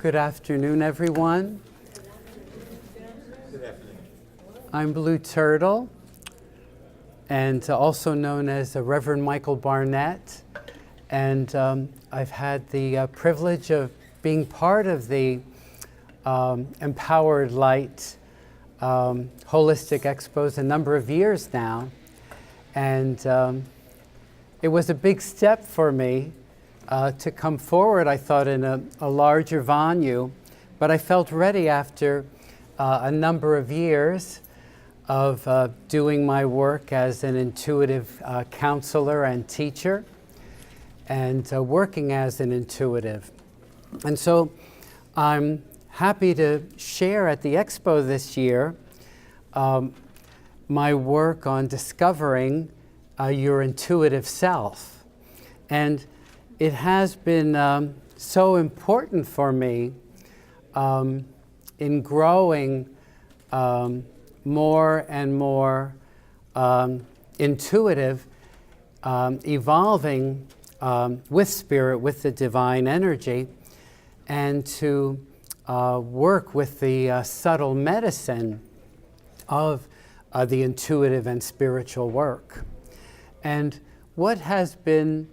Good afternoon, everyone. I'm Blue Turtle, and also known as Reverend Michael Barnett. And I've had the privilege of being part of the Empowered Light Holistic Expos a number of years now. And it was a big step for me to come forward, I thought, in a larger venue, but I felt ready after a number of years of doing my work as an intuitive counselor and teacher, and working as an intuitive. And so I'm happy to share at the Expo this year my work on discovering your intuitive self. And it has been so important for me in growing more and more intuitive, evolving with spirit, with the divine energy, and to work with the subtle medicine of the intuitive and spiritual work. And what has been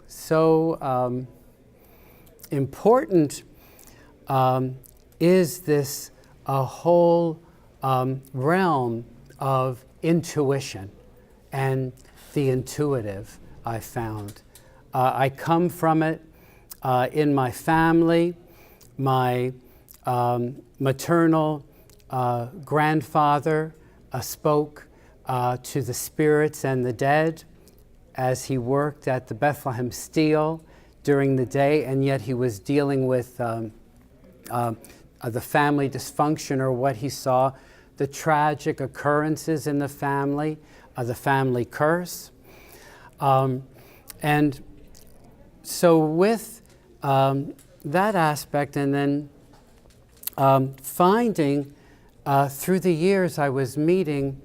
so important is this whole realm of intuition and the intuitive, I found. I come from it in my family. My maternal grandfather spoke to the spirits and the dead as he worked at the Bethlehem Steel during the day, and yet he was dealing with the family dysfunction, or what he saw, the tragic occurrences in the family curse. And so with that aspect, and then finding through the years I was meeting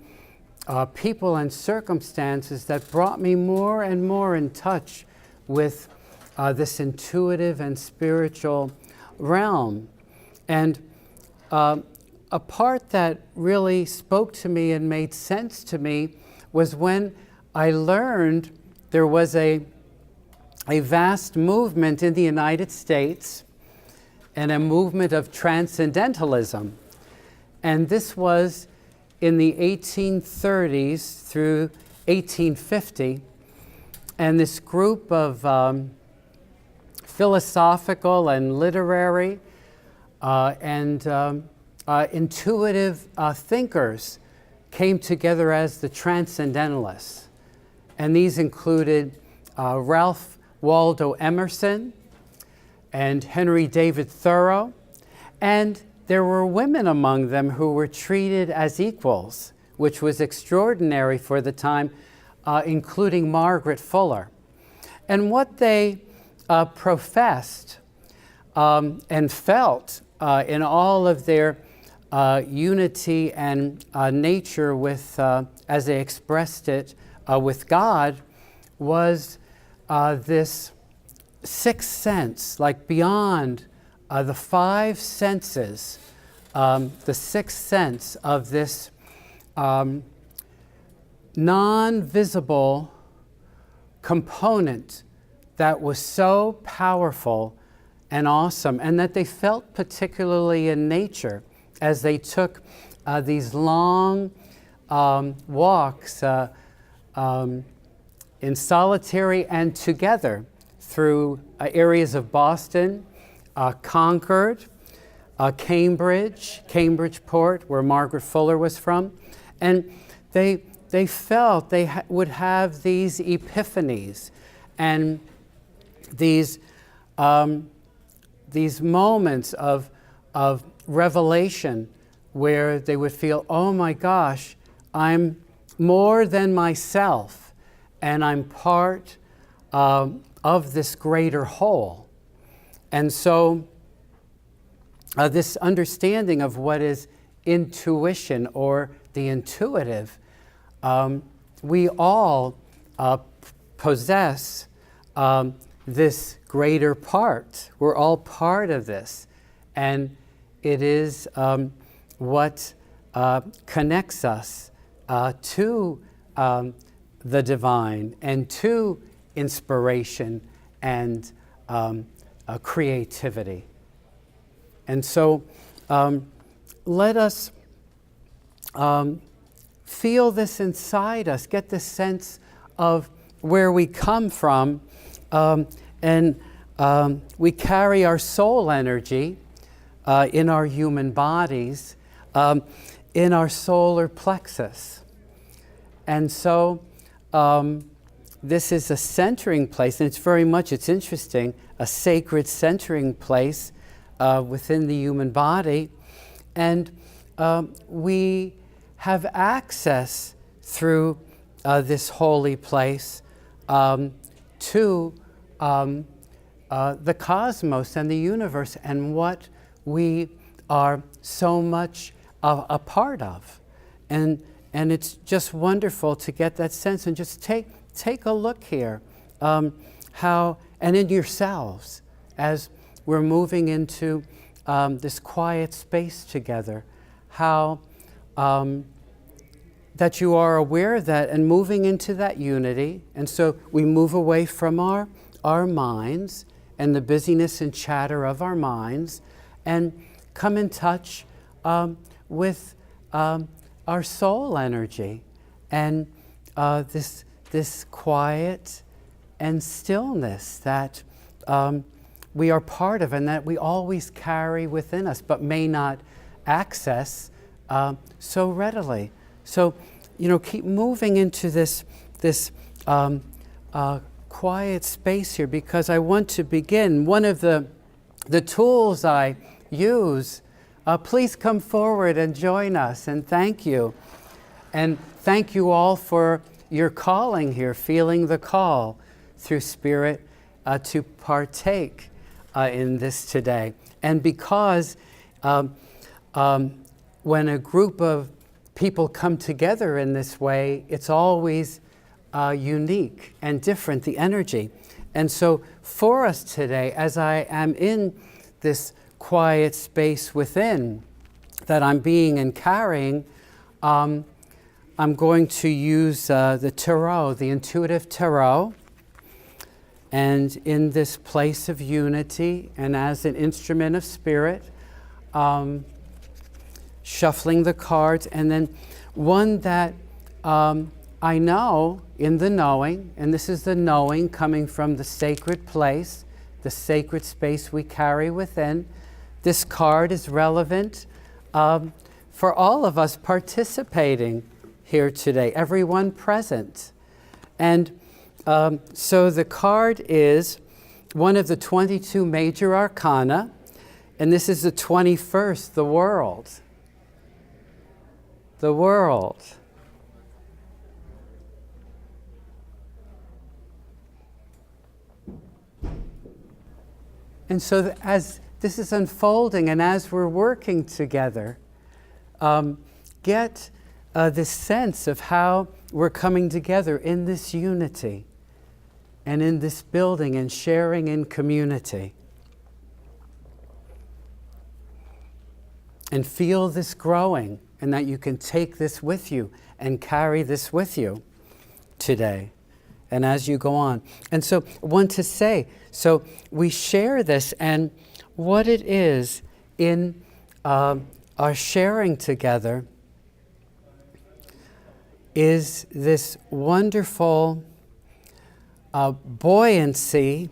people and circumstances that brought me more and more in touch with this intuitive and spiritual realm. And a part that really spoke to me and made sense to me was when I learned there was a vast movement in the United States, and a movement of transcendentalism. And this was in the 1830s through 1850, and this group of philosophical and literary and intuitive thinkers came together as the Transcendentalists. And these included Ralph Waldo Emerson and Henry David Thoreau, and there were women among them who were treated as equals, which was extraordinary for the time, including Margaret Fuller. And what they professed and felt in all of their unity and nature with, as they expressed it, with God, was this sixth sense, like beyond the five senses, the sixth sense of this non-visible component that was so powerful and awesome, and that they felt particularly in nature as they took these long walks in solitary and together through areas of Boston, Concord, Cambridgeport, where Margaret Fuller was from. And they felt they would have these epiphanies and these moments of revelation where they would feel, oh my gosh, I'm more than myself, and I'm part of this greater whole. And so this understanding of what is intuition or the intuitive, we all possess this greater part. We're all part of this. And it is what connects us to the divine and to inspiration and creativity. And so let us feel this inside us, get this sense of where we come from, and we carry our soul energy in our human bodies, in our solar plexus. And so this is a centering place, and it's interesting, a sacred centering place within the human body. And we have access through this holy place to the cosmos and the universe and what we are so much a part of. And it's just wonderful to get that sense and just take a look here, how, and in yourselves, as we're moving into this quiet space together, how that you are aware of that and moving into that unity. And so we move away from our minds and the busyness and chatter of our minds and come in touch with our soul energy and this quiet and stillness that we are part of and that we always carry within us but may not access so readily. So, keep moving into this quiet space here, because I want to begin. One of the tools I use, please come forward and join us, and thank you. And thank you all for your calling here, feeling the call through Spirit to partake in this today. And because when a group of people come together in this way, it's always unique and different, the energy. And so for us today, as I am in this quiet space within that I'm being and carrying, I'm going to use the tarot, the intuitive tarot. And in this place of unity and as an instrument of spirit, shuffling the cards, and then one that I know in the knowing, and this is the knowing coming from the sacred place, the sacred space we carry within. This card is relevant for all of us participating here today, everyone present. And so the card is one of the 22 major arcana, and this is the 21st, the world. The world. And so as this is unfolding and as we're working together, get this sense of how we're coming together in this unity and in this building and sharing in community. And feel this growing, and that you can take this with you and carry this with you today and as you go on. And so I want to say, so we share this, and what it is in our sharing together is this wonderful buoyancy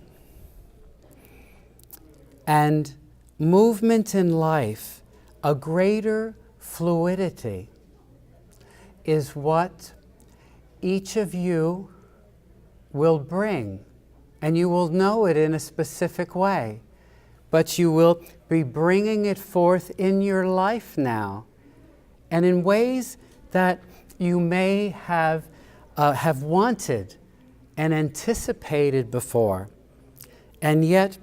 and movement in life, a greater fluidity is what each of you will bring, and you will know it in a specific way, but you will be bringing it forth in your life now, and in ways that you may have wanted and anticipated before, and yet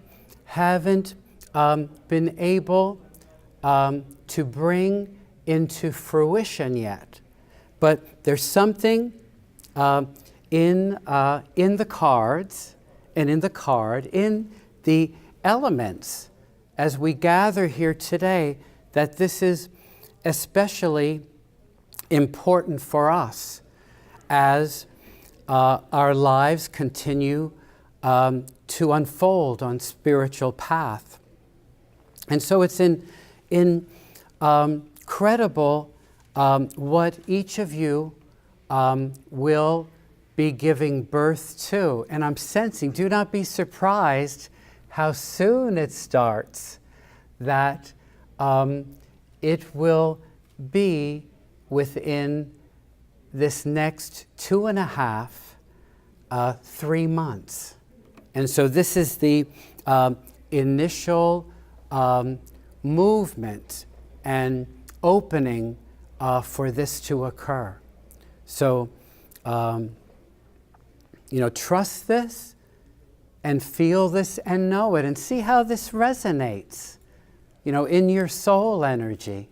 haven't been able to bring into fruition yet. But there's something in the cards and in the card, in the elements, as we gather here today, that this is especially important for us as our lives continue to unfold on spiritual path. And so it's incredible what each of you will be giving birth to. And I'm sensing, do not be surprised how soon it starts, that it will be within this next 2.5, 3 months. And so this is the initial movement and opening for this to occur. So, trust this and feel this and know it and see how this resonates, in your soul energy.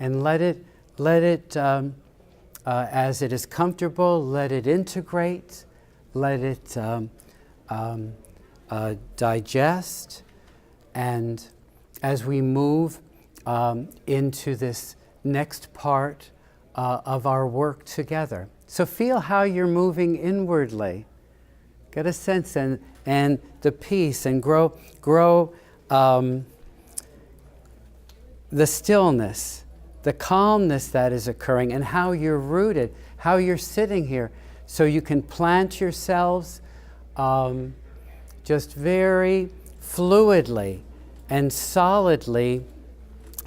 And let it, as it is comfortable, let it integrate, let it digest, and as we move into this next part of our work together. So feel how you're moving inwardly. Get a sense and the peace, and grow the stillness, the calmness that is occurring, and how you're rooted, how you're sitting here, so you can plant yourselves just very fluidly and solidly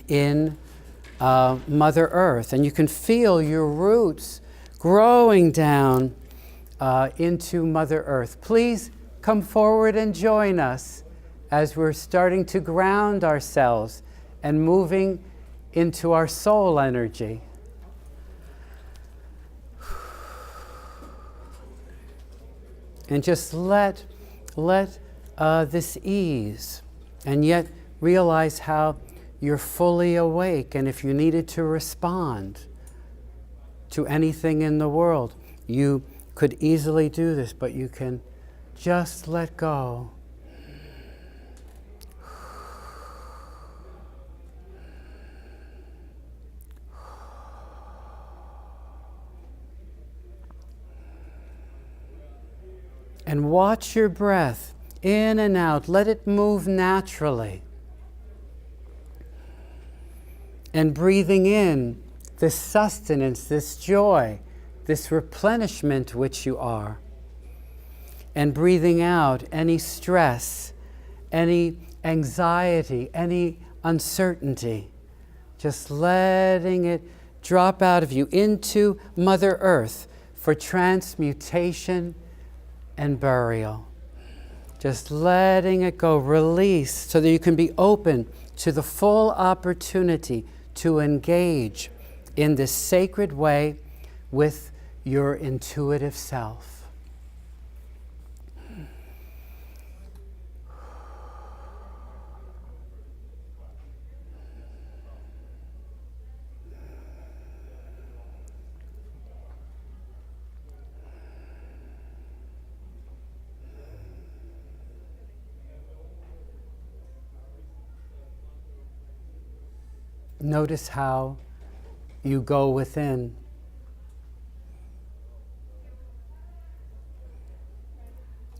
in Mother Earth. And you can feel your roots growing down into Mother Earth. Please come forward and join us as we're starting to ground ourselves and moving into our soul energy. And just let this ease, and yet realize how you're fully awake. And if you needed to respond to anything in the world, you could easily do this, but you can just let go. And watch your breath in and out. Let it move naturally. And breathing in this sustenance, this joy, this replenishment which you are. And breathing out any stress, any anxiety, any uncertainty. Just letting it drop out of you into Mother Earth for transmutation and burial. Just letting it go, release, so that you can be open to the full opportunity to engage in this sacred way with your intuitive self. Notice how you go within.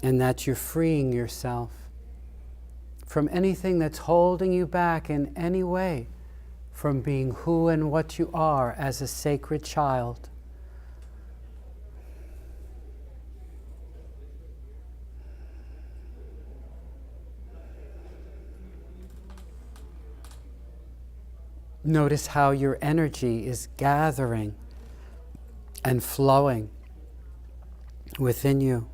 And that you're freeing yourself from anything that's holding you back in any way from being who and what you are as a sacred child. Notice how your energy is gathering and flowing within you.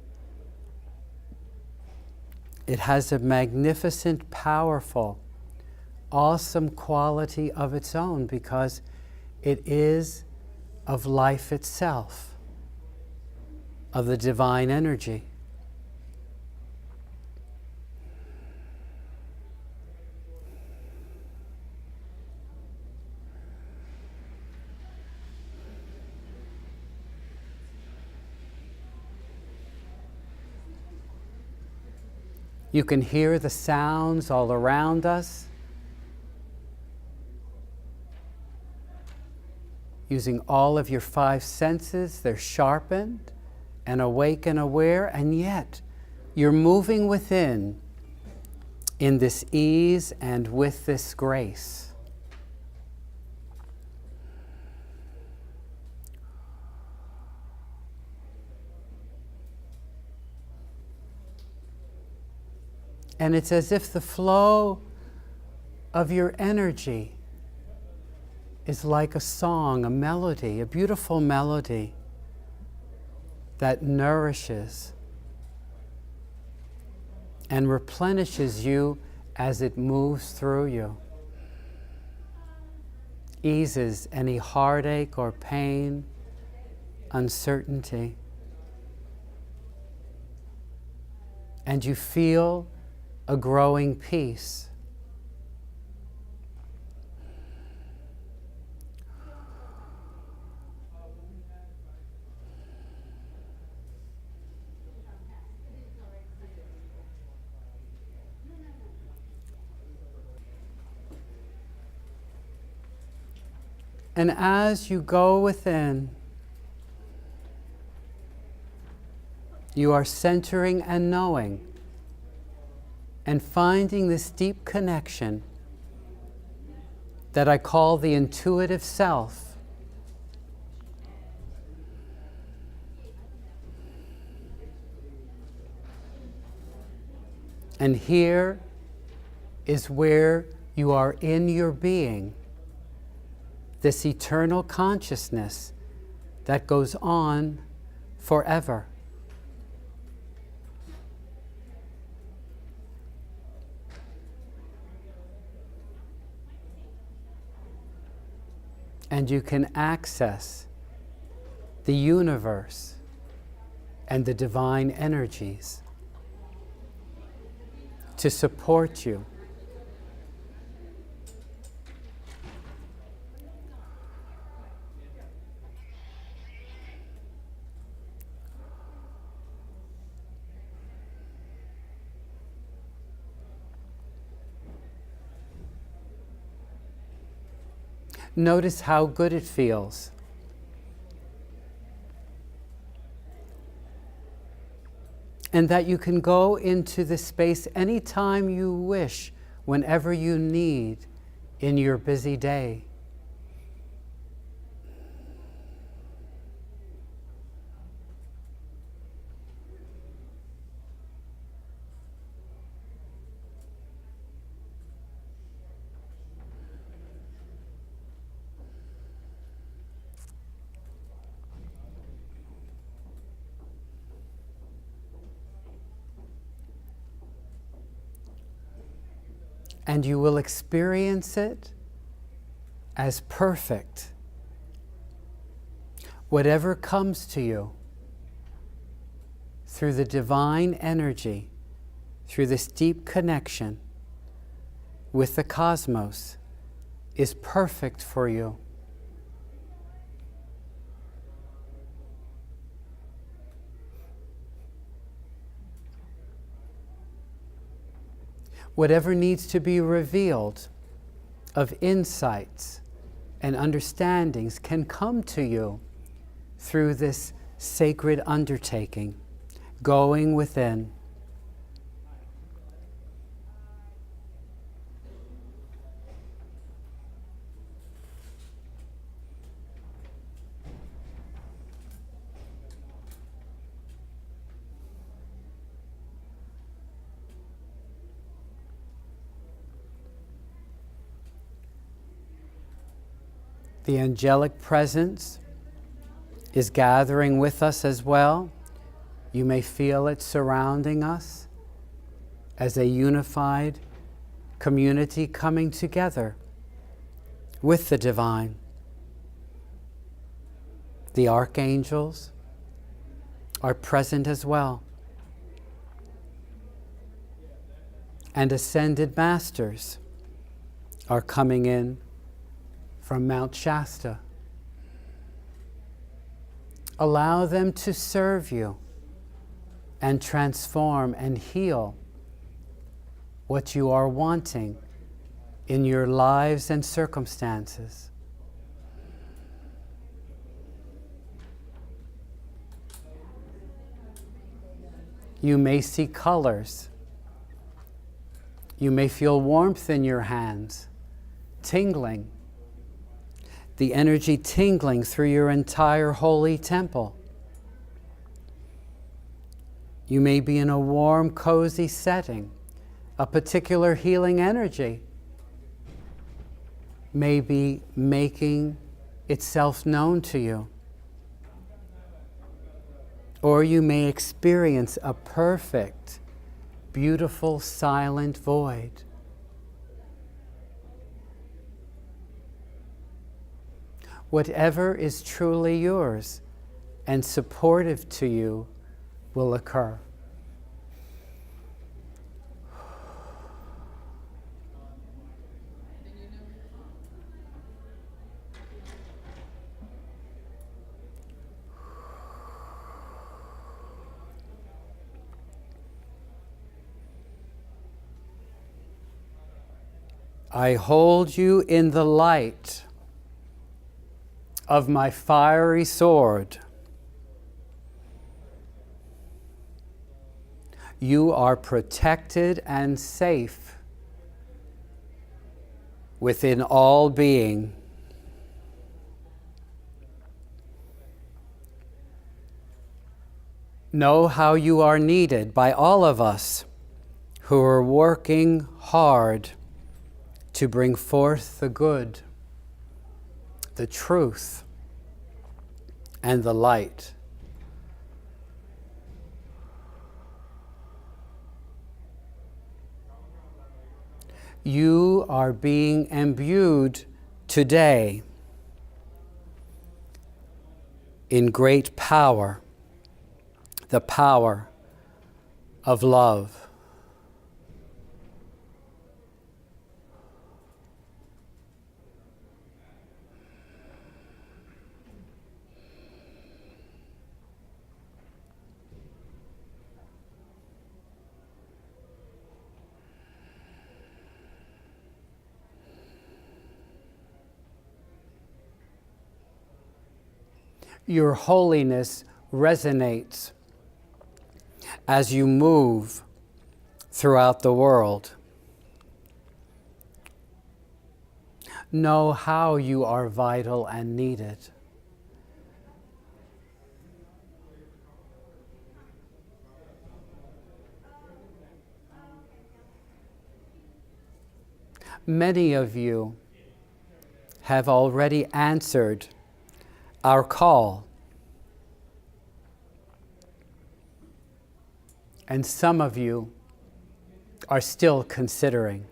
It has a magnificent, powerful, awesome quality of its own because it is of life itself, of the divine energy. You can hear the sounds all around us, using all of your 5 senses. They're sharpened and awake and aware, and yet you're moving within in this ease and with this grace. And it's as if the flow of your energy is like a song, a melody, a beautiful melody that nourishes and replenishes you as it moves through you. Eases any heartache or pain, uncertainty. And you feel a growing peace. And as you go within, you are centering and knowing and finding this deep connection that I call the intuitive self. And here is where you are in your being, this eternal consciousness that goes on forever. And you can access the universe and the divine energies to support you. Notice how good it feels. And that you can go into this space anytime you wish, whenever you need in your busy day. And you will experience it as perfect. Whatever comes to you through the divine energy, through this deep connection with the cosmos, is perfect for you. Whatever needs to be revealed of insights and understandings can come to you through this sacred undertaking, going within. The angelic presence is gathering with us as well. You may feel it surrounding us as a unified community coming together with the divine. The archangels are present as well. And ascended masters are coming in from Mount Shasta. Allow them to serve you and transform and heal what you are wanting in your lives and circumstances. You may see colors. You may feel warmth in your hands, tingling, the energy tingling through your entire holy temple. You may be in a warm, cozy setting. A particular healing energy may be making itself known to you. Or you may experience a perfect, beautiful, silent void. Whatever is truly yours and supportive to you will occur. I hold you in the light of my fiery sword. You are protected and safe within all being. Know how you are needed by all of us who are working hard to bring forth the good, the truth, and the light. You are being imbued today in great power, the power of love. Your holiness resonates as you move throughout the world. Know how you are vital and needed. Many of you have already answered our call. And some of you are still considering.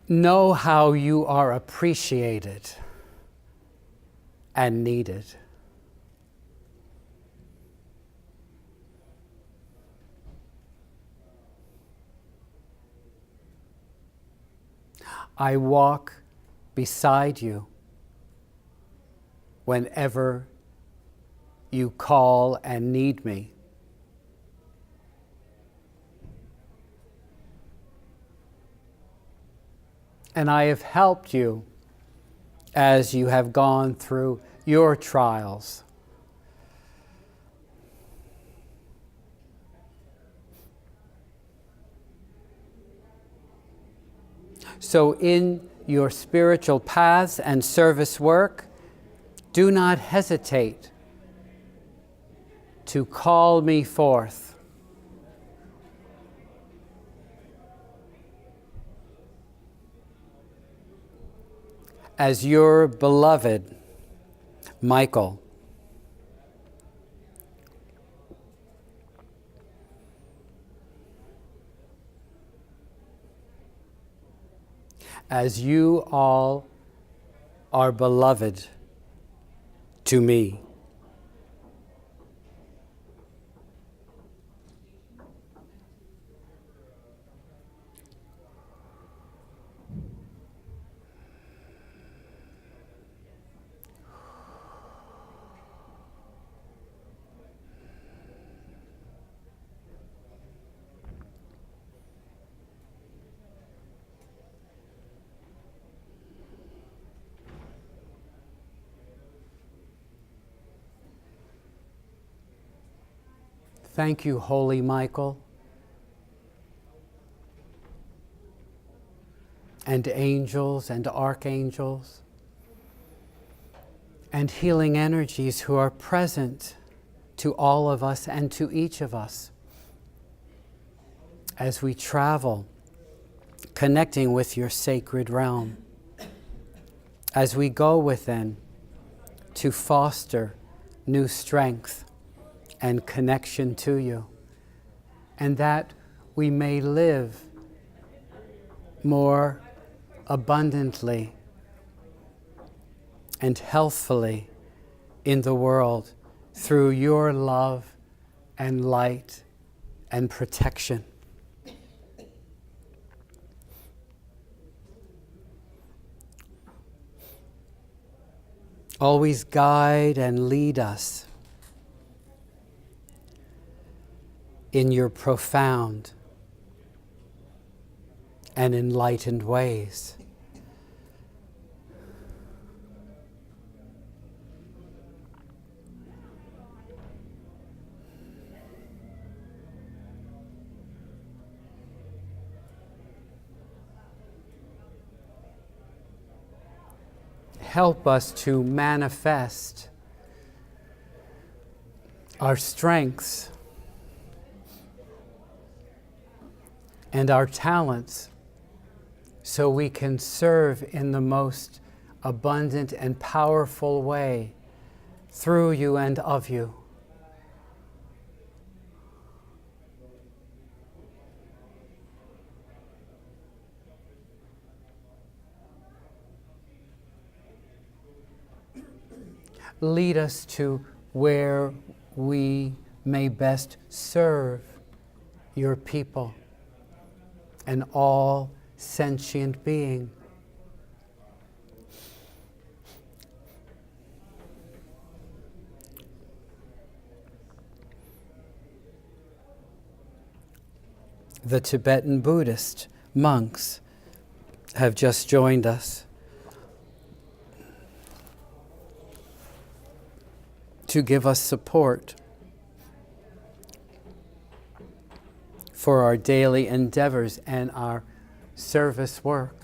Know how you are appreciated and needed. I walk beside you whenever you call and need me. And I have helped you as you have gone through your trials. So in your spiritual paths and service work, do not hesitate to call me forth. As your beloved Michael. As you all are beloved to me. Thank you, Holy Michael, and angels and archangels, and healing energies who are present to all of us and to each of us as we travel, connecting with your sacred realm, as we go within to foster new strength and connection to you, and that we may live more abundantly and healthfully in the world through your love and light and protection. Always guide and lead us in your profound and enlightened ways. Help us to manifest our strengths and our talents so we can serve in the most abundant and powerful way through you and of you. Lead us to where we may best serve your people and all sentient being. The Tibetan Buddhist monks have just joined us to give us support for our daily endeavors and our service work.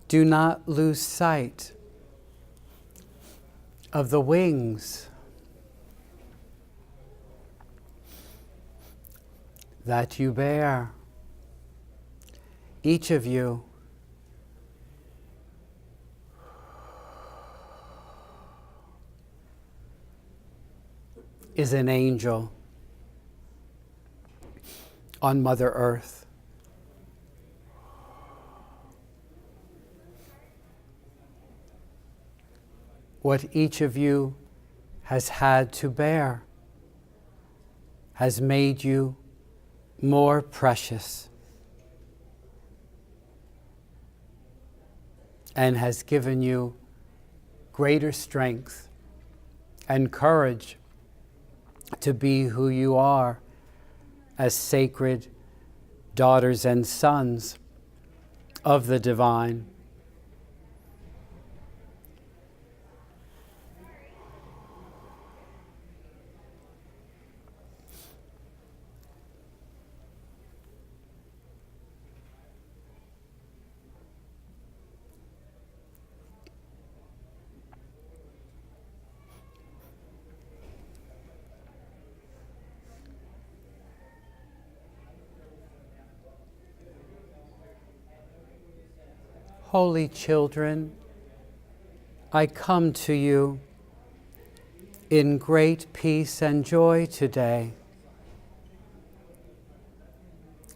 Do not lose sight of the wings that you bear. Each of you is an angel on Mother Earth. What each of you has had to bear has made you more precious and has given you greater strength and courage to be who you are as sacred daughters and sons of the divine. Holy children, I come to you in great peace and joy today,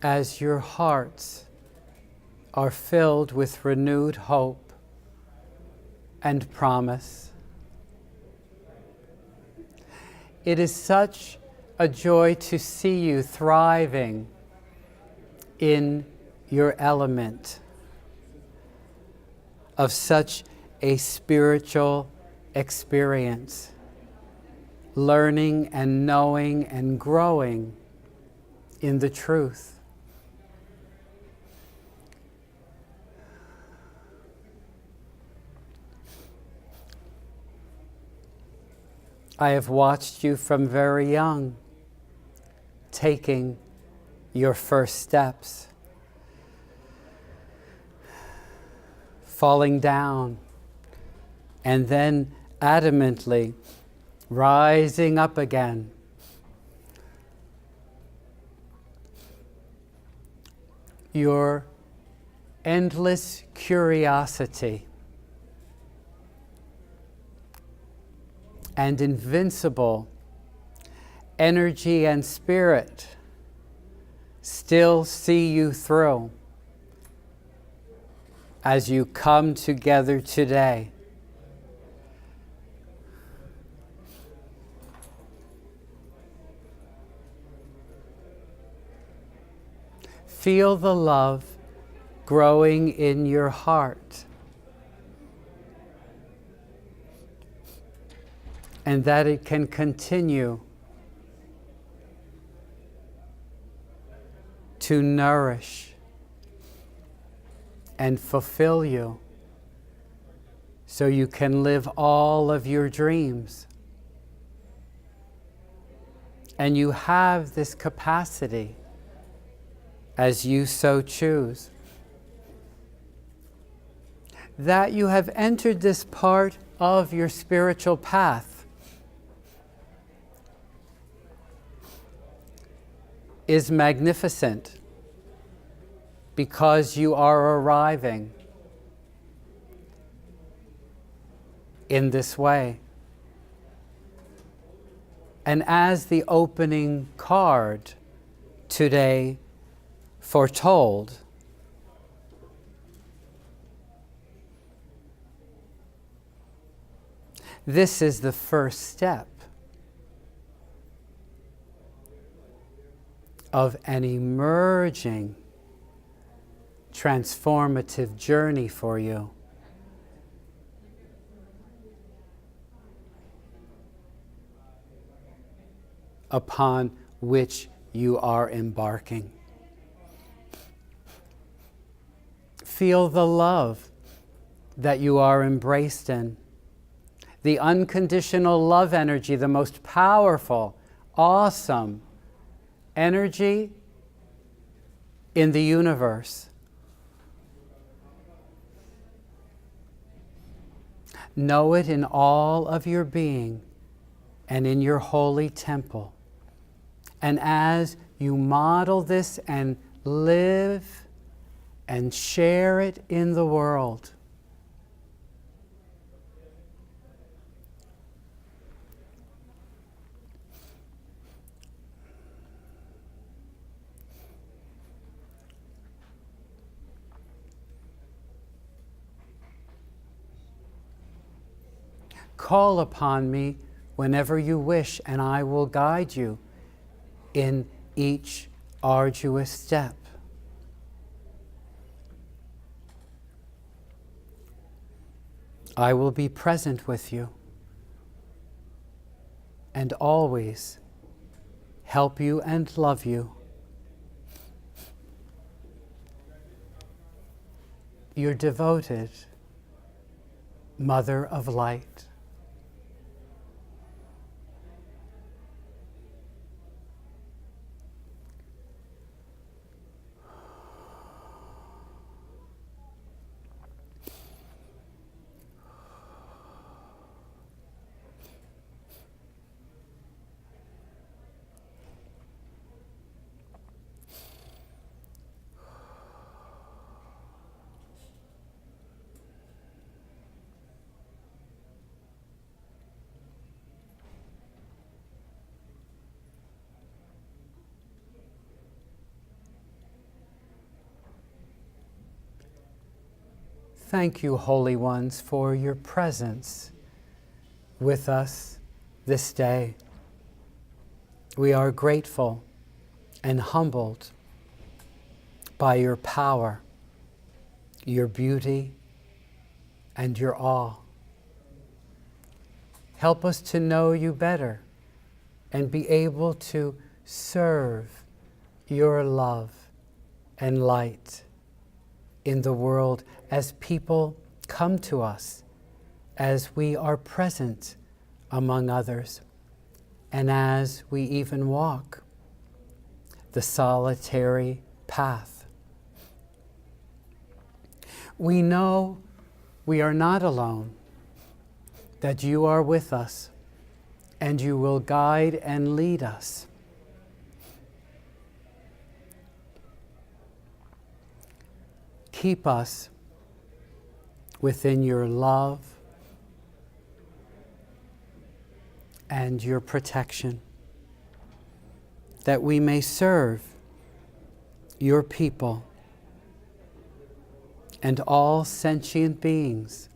as your hearts are filled with renewed hope and promise. It is such a joy to see you thriving in your element of such a spiritual experience, learning and knowing and growing in the truth. I have watched you from very young, taking your first steps, falling down, and then adamantly rising up again. Your endless curiosity and invincible energy and spirit still see you through as you come together today. Feel the love growing in your heart, and that it can continue to nourish and fulfill you so you can live all of your dreams. And you have this capacity as you so choose. That you have entered this part of your spiritual path is magnificent, because you are arriving in this way. And as the opening card today foretold, this is the first step of an emerging, transformative journey for you. Upon which you are embarking. Feel the love that you are embraced in. The unconditional love energy, the most powerful, awesome energy in the universe. Know it in all of your being and in your holy temple. And as you model this and live and share it in the world, call upon me whenever you wish, and I will guide you in each arduous step. I will be present with you and always help you and love you. Your devoted Mother of Light. Thank you, Holy Ones, for your presence with us this day. We are grateful and humbled by your power, your beauty, and your awe. Help us to know you better and be able to serve your love and light in the world as people come to us, as we are present among others, and as we even walk the solitary path. We know we are not alone, that you are with us, and you will guide and lead us. Keep us within your love and your protection, that we may serve your people and all sentient beings.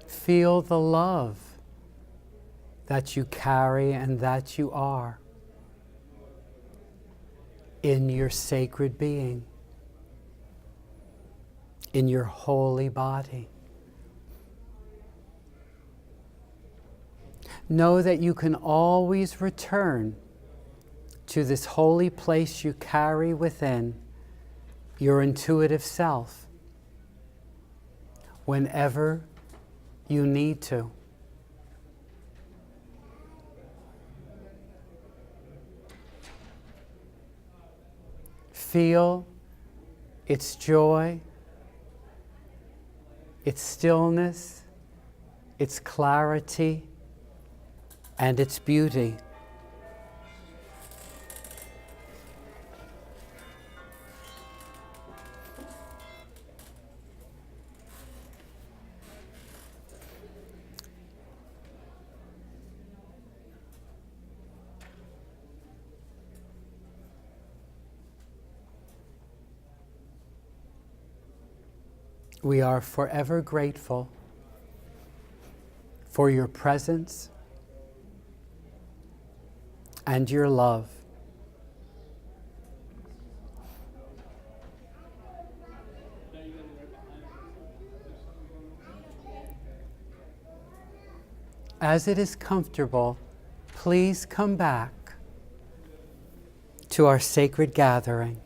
Feel the love that you carry and that you are in your sacred being, in your holy body. Know that you can always return to this holy place you carry within, your intuitive self, whenever you need to. Feel its joy, its stillness, its clarity, and its beauty. We are forever grateful for your presence and your love. As it is comfortable, please come back to our sacred gathering.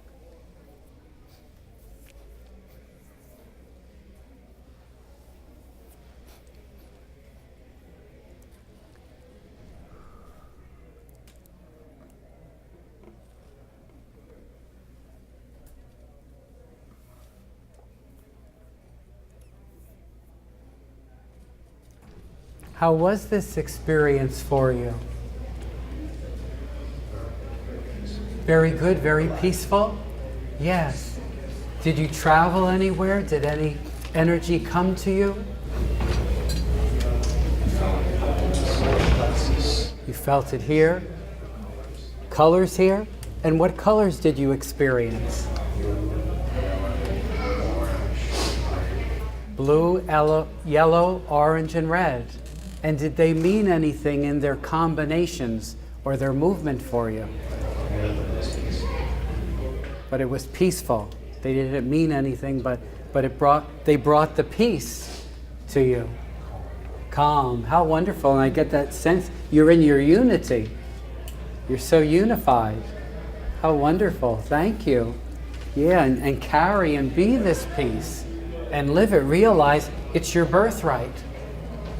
How was this experience for you? Very good, very peaceful? Yes. Did you travel anywhere? Did any energy come to you? You felt it here? Colors here? And what colors did you experience? Blue, yellow, orange, and red. And did they mean anything in their combinations or their movement for you? But it was peaceful. They didn't mean anything, but they brought the peace to you. Calm. How wonderful. And I get that sense you're in your unity. You're so unified. How wonderful. Thank you. Yeah, and carry and be this peace and live it. Realize it's your birthright.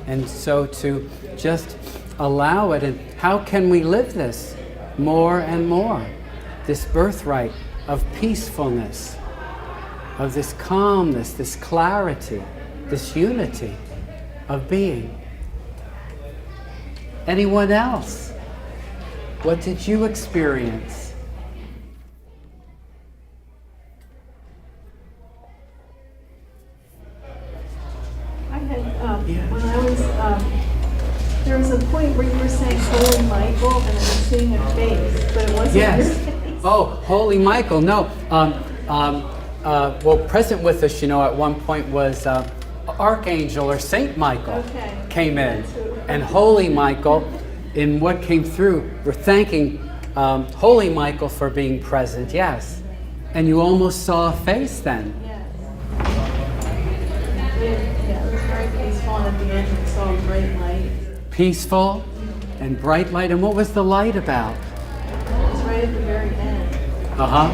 And so to just allow it. And how can we live this more and more? This birthright of peacefulness, of this calmness, this clarity, this unity of being. Anyone else? What did you experience? I had, when I was, there was a point where you were saying Holy Michael, and I was seeing a face, but it wasn't your face. Oh, Holy Michael, no. Well, present with us, at one point was Archangel or Saint Michael Okay. came in. That's who- And Holy Michael, in what came through, we're thanking Holy Michael for being present, yes. And you almost saw a face then. Yes. Yeah, it was very peaceful, and at the end we saw a bright light. Peaceful and bright light. And what was the light about? It was right at the very end. Uh-huh.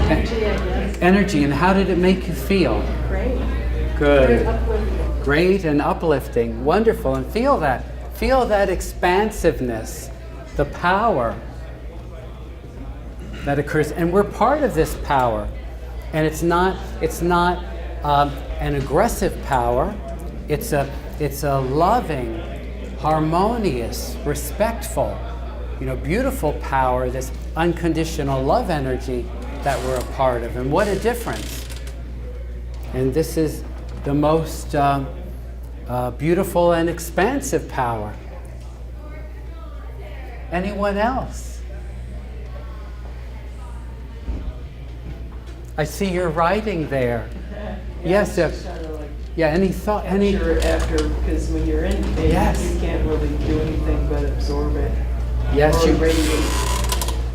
Energy, I guess. Energy. And how did it make you feel? Great. Very Good. uplifting. Great and uplifting. Wonderful. And feel that. Feel that expansiveness, the power that occurs. And we're part of this power. And it's not an aggressive power. It's a loving, harmonious, respectful, beautiful power, this unconditional love energy that we're a part of. And what a difference. And this is the most beautiful and expansive power. Anyone else? I see you're writing there. Yes, it's just kinda like yeah, any thought, any... capture it after, because when you're in it, Yes. you can't really do anything but absorb it. Yes, or you- radiate.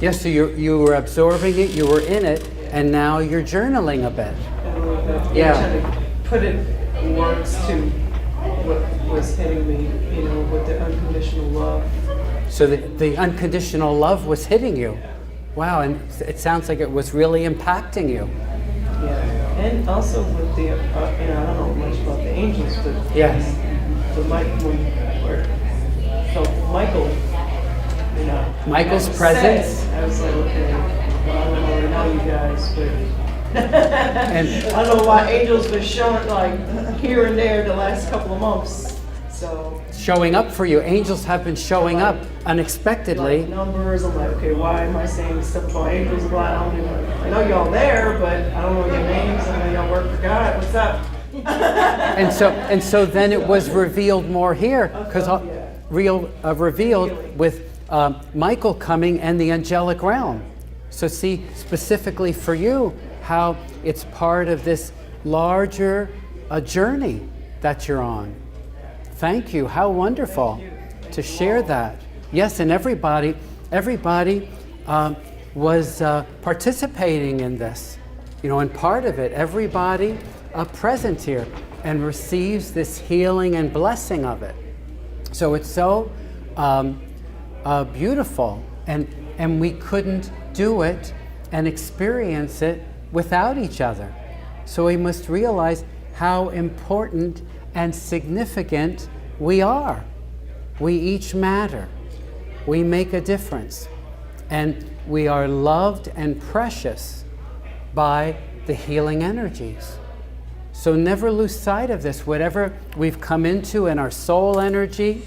Yes, so you were absorbing it, you were in it, and now you're journaling a bit. A little bit. Yeah. Trying to put it words to what was hitting me, with the unconditional love. So the unconditional love was hitting you. Wow, and it sounds like it was really impacting you. Yeah. And also with the, I don't know much about the angels, but Yes. the Michael, Michael's I was presence. sad. I was like, okay, well, I don't really know you guys, but And I don't know why angels been showing like here and there the last couple of months. So showing up for you. Angels have been showing up unexpectedly. like numbers, I'm like, okay, why am I saying stuff about angels? Well, I know y'all there, but I don't know your names. I know y'all work for God. What's up? And so then it was revealed more here, because Yeah. revealed with Michael coming and the angelic realm. So see specifically for you how it's part of this larger journey that you're on. Thank you. How wonderful to share that. Yes, and everybody was participating in this. And part of it, everybody present here and receives this healing and blessing of it. So it's so beautiful, and we couldn't do it and experience it without each other. So we must realize how important and significant we are. We each matter. We make a difference. And we are loved and precious by the healing energies. So never lose sight of this. Whatever we've come into in our soul energy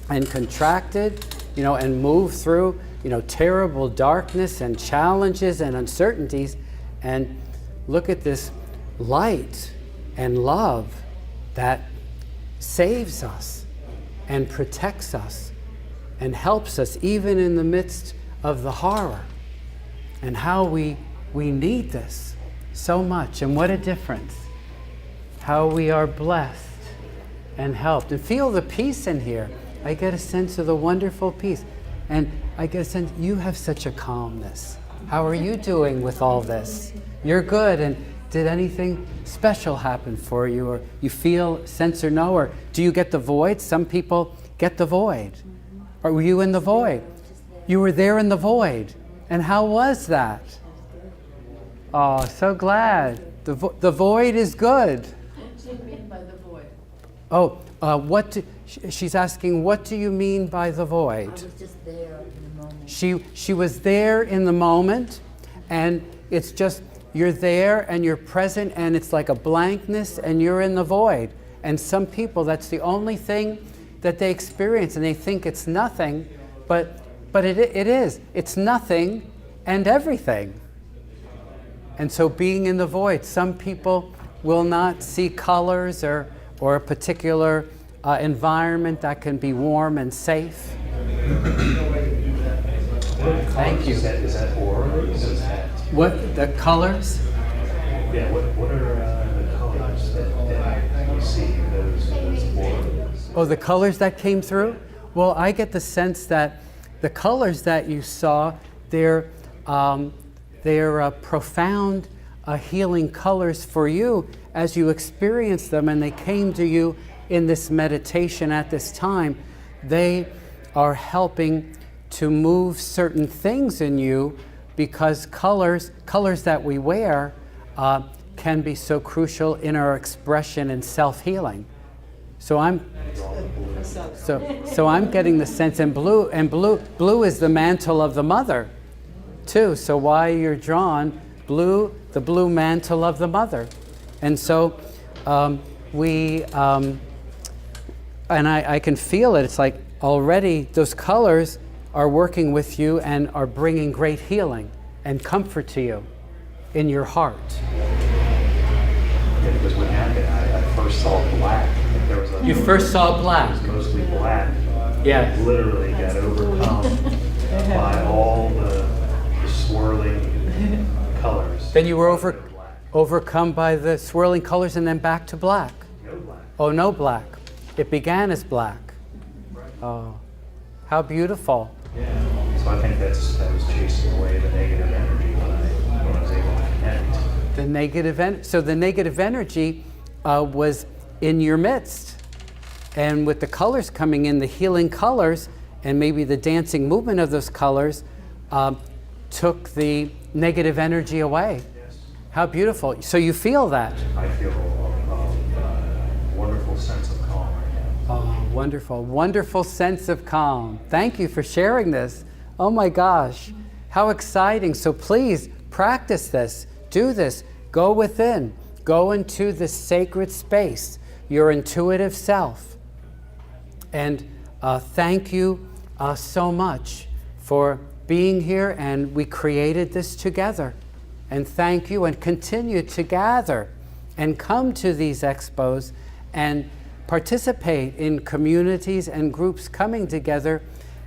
and contracted, and moved through, terrible darkness and challenges and uncertainties, and look at this light and love that saves us and protects us and helps us even in the midst of the horror, and how we need this so much, and what a difference. How we are blessed and helped. And feel the peace in here. I get a sense of the wonderful peace. And I get a sense you have such a calmness. How are you doing with all this? You're good. And did anything special happen for you? Or you feel, sense or know? Or do you get the void? Some people get the void. Or were you in the void? You were there in the void. And how was that? Oh, so glad. The void is good. What do you mean by the void? Oh, she's asking, what do you mean by the void? I was just there in the moment. She was there in the moment, and it's just, you're there and you're present, and it's like a blankness, and you're in the void. And some people, that's the only thing that they experience, and they think it's nothing, but it is. It's nothing and everything. And so being in the void, some people will not see colors or a particular environment that can be warm and safe. Thank you. Is that aura? Is that, What, the colors? yeah, what are the colors that you see? Oh, the colors that came through? Well, I get the sense that the colors that you saw, they're profound healing colors for you as you experience them, and they came to you in this meditation at this time. They are helping to move certain things in you, because colors that we wear can be so crucial in our expression and self-healing. So I'm getting the sense, and blue is the mantle of the mother too. So why you're drawn blue, the blue mantle of the mother. And so I can feel it. It's like already those colors are working with you and are bringing great healing and comfort to you in your heart. Yeah, because what happened, I first saw black. There was You first saw It black. was mostly black. Yeah. Literally got overcome by all the swirling colors. Then you were Black. overcome by the swirling colors, and then back to black. No black. Oh, no black. It began as black. Oh, how beautiful. Yeah. So I think that was chasing away the negative energy when I was able to connect. The negative so the negative energy was in your midst, and with the colors coming in, the healing colors, and maybe the dancing movement of those colors took the negative energy away. Yes. How beautiful. So you feel that. I feel a wonderful sense of calm right now. Oh, wonderful, wonderful sense of calm. Thank you for sharing this. Oh my gosh, how exciting. So please practice this, do this, go within, go into the sacred space, your intuitive self. And thank you so much for being here, and we created this together. And thank you, and continue to gather and come to these expos and participate in communities and groups coming together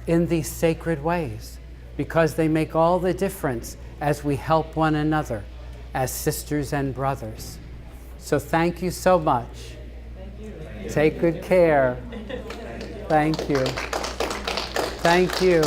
in these sacred ways, because they make all the difference as we help one another as sisters and brothers. So thank you so much. Thank you. Take good care. Thank you. Thank you.